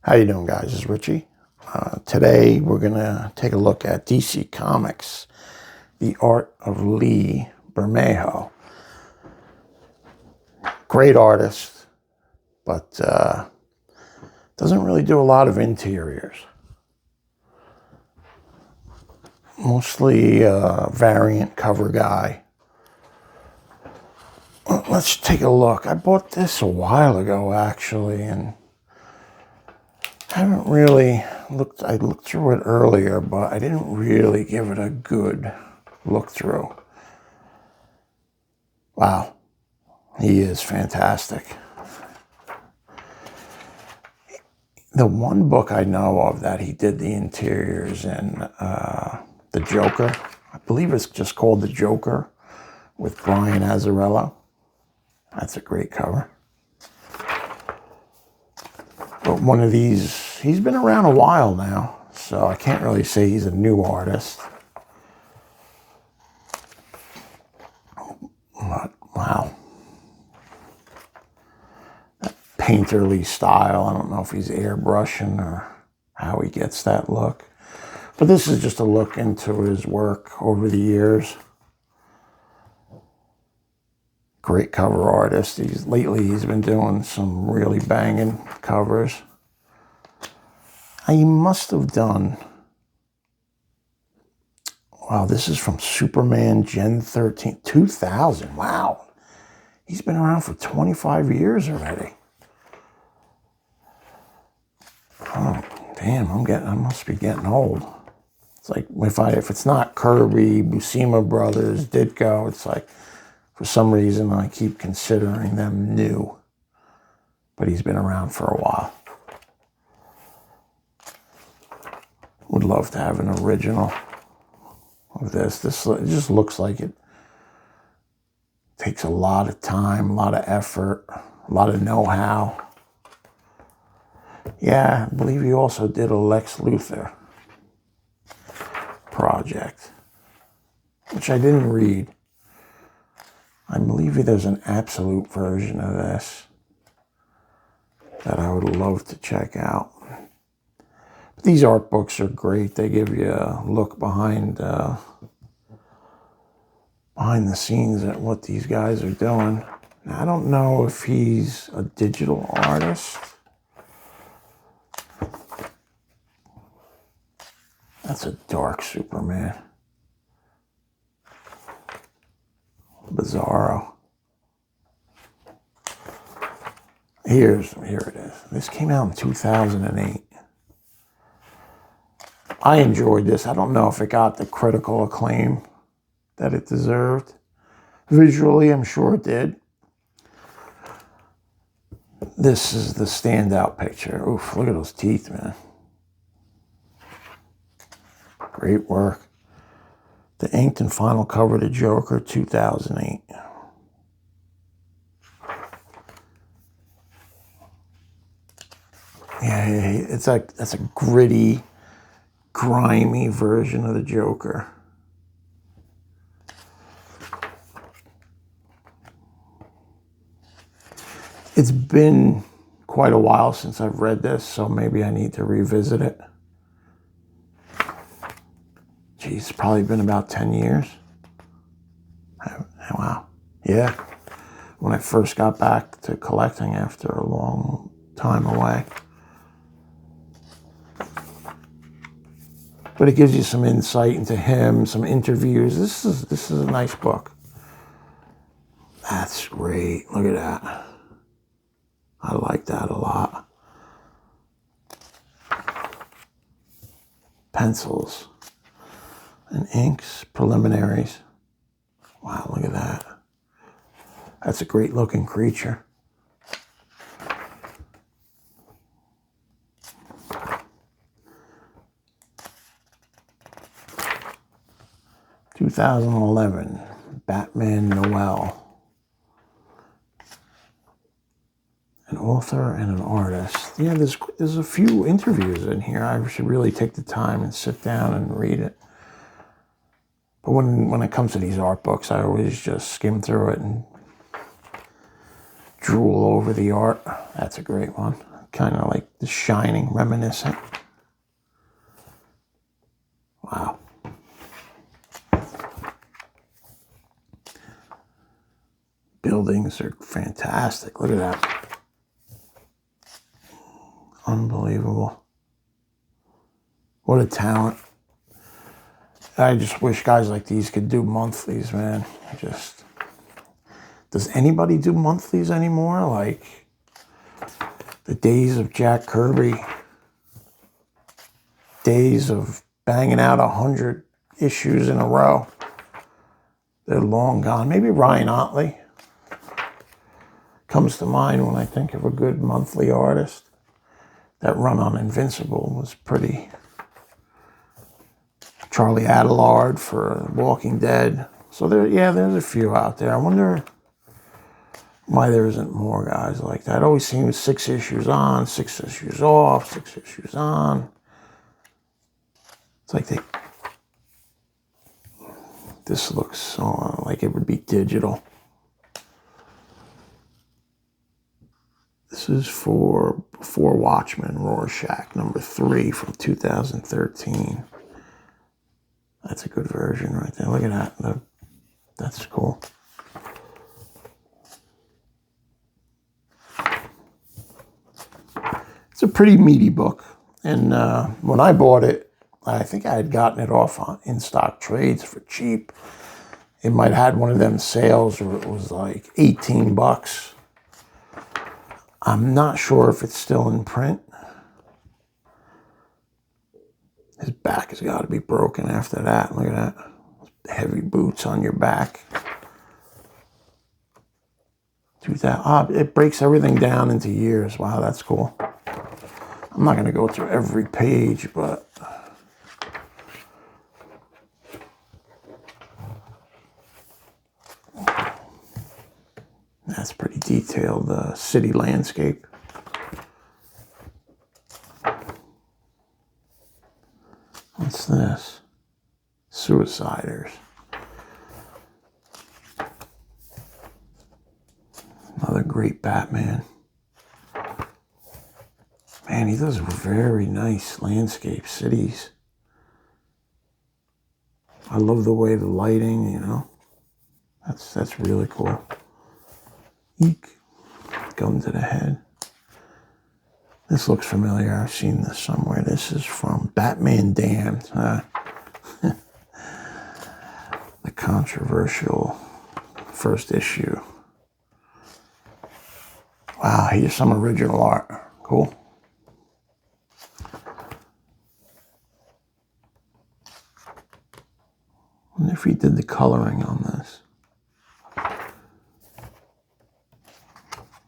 How you doing, guys? It's Richie. Today we're gonna take a look at DC Comics, The Art of Lee Bermejo. Great artist, but doesn't really do a lot of interiors. Mostly variant cover guy. Let's take a look. I bought this a while ago, actually, and haven't really looked. I looked through it earlier, but I didn't really give it a good look through. Wow, he is fantastic. The one book I know of that he did the interiors in, The Joker. I believe it's just called The Joker with Brian Azzarello. That's a great cover. But one of these, he's been around a while now, so I can't really say he's a new artist. But, wow. That painterly style, I don't know if he's airbrushing or how he gets that look. But this is just a look into his work over the years. Great cover artist. Lately he's been doing some really banging covers. He must have done, wow, this is from Superman Gen 13, 2000. Wow. He's been around for 25 years already. Oh, damn, I must be getting old. It's like if it's not Kirby, Buscema Brothers, Ditko, it's like for some reason I keep considering them new. But he's been around for a while. Would love to have an original of this. It just looks like it takes a lot of time, a lot of effort, a lot of know-how. Yeah, I believe he also did a Lex Luthor project, which I didn't read. I believe there's an absolute version of this that I would love to check out. But these art books are great. They give you a look behind the scenes at what these guys are doing. Now, I don't know if he's a digital artist. That's a dark Superman. Bizarro. Here it is. This came out in 2008. I enjoyed this. I don't know if it got the critical acclaim that it deserved. Visually, I'm sure it did. This is the standout picture. Oof, look at those teeth, man. Great work. The inked and final cover to Joker, 2008. Yeah, that's a gritty, grimy version of the Joker. It's been quite a while since I've read this, so maybe I need to revisit it. Geez, it's probably been about 10 years. Wow. Yeah. When I first got back to collecting after a long time away. But it gives you some insight into him, some interviews. This is a nice book. That's great. Look at that. I like that a lot. Pencils and inks, preliminaries. Wow, look at that. That's a great looking creature. (2011) Batman Noel. An author and an artist. Yeah, there's a few interviews in here. I should really take the time and sit down and read it. But when it comes to these art books, I always just skim through it and drool over the art. That's a great one. kind of like The Shining, reminiscent. Wow. Buildings are fantastic. Look at that. Unbelievable. What a talent. I just wish guys like these could do monthlies, man. Does anybody do monthlies anymore? Like the days of Jack Kirby, days of banging out 100 issues in a row. They're long gone. Maybe Ryan Otley comes to mind when I think of a good monthly artist. That run on Invincible was pretty. Charlie Adlard for Walking Dead. So there's a few out there. I wonder why there isn't more guys like that. It always seems 6 issues on, 6 issues off, 6 issues on. It's like this looks so like it would be digital. This is for Watchmen, Rorschach, number 3 from 2013. That's a good version right there. Look at that. That's cool. It's a pretty meaty book. And when I bought it, I think I had gotten it off on in-stock trades for cheap. It might have had one of them sales where it was like 18 bucks. I'm not sure if it's still in print. His back has got to be broken after that. Look at that. Heavy boots on your back. It breaks everything down into years. Wow, that's cool. I'm not going to go through every page, but that's pretty detailed city landscape. What's this? Suiciders. Another great Batman. Man, he does very nice landscape cities. I love the way the lighting, you know. That's really cool. Eek. Gun to the head. This looks familiar. I've seen this somewhere. This is from Batman Damned. The controversial first issue. Wow, here's some original art. Cool. I wonder if he did the coloring on this.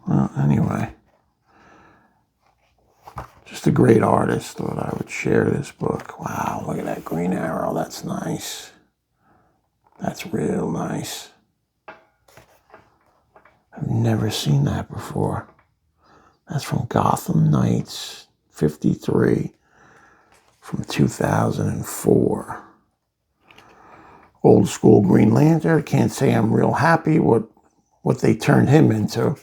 Well, anyway. Just a great artist. Thought I would share this book. Wow, look at that Green Arrow. That's nice. That's real nice. I've never seen that before. That's from Gotham Knights 53 from 2004. Old school Green Lantern. Can't say I'm real happy what they turned him into.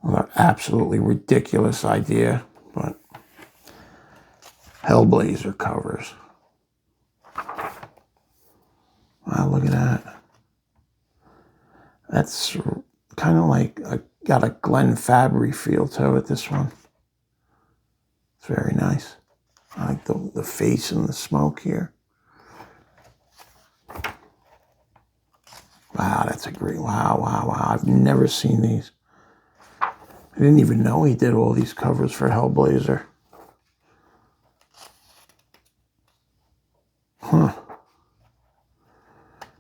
An absolutely ridiculous idea, but Hellblazer covers. Wow, look at that. That's kind of like got a Glenn Fabry feel to it, this one. It's very nice. I like the face and the smoke here. Wow, that's a great, wow. I've never seen these. I didn't even know he did all these covers for Hellblazer. Huh.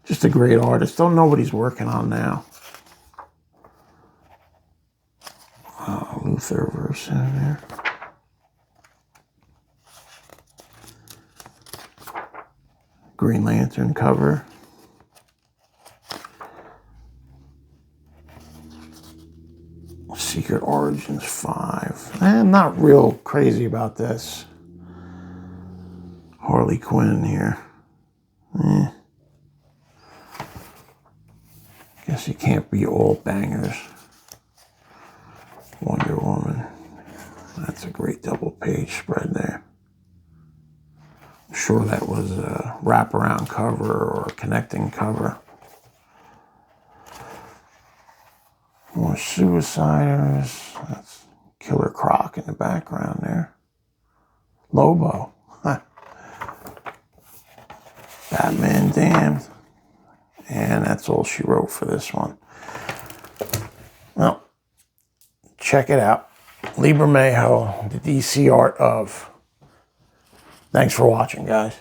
Just a great artist. Don't know what he's working on now. Luther verse in there. Green Lantern cover. Secret Origins 5. I'm not real crazy about this. Harley Quinn here. Guess you can't be all bangers. Wonder Woman. That's a great double page spread there. I'm sure that was a wraparound cover or a connecting cover. More Suiciders. That's Killer Croc in the background there. Lobo. Batman Damned. And that's all she wrote for this one. Well, check it out. Bermejo, the DC art of. Thanks for watching, guys.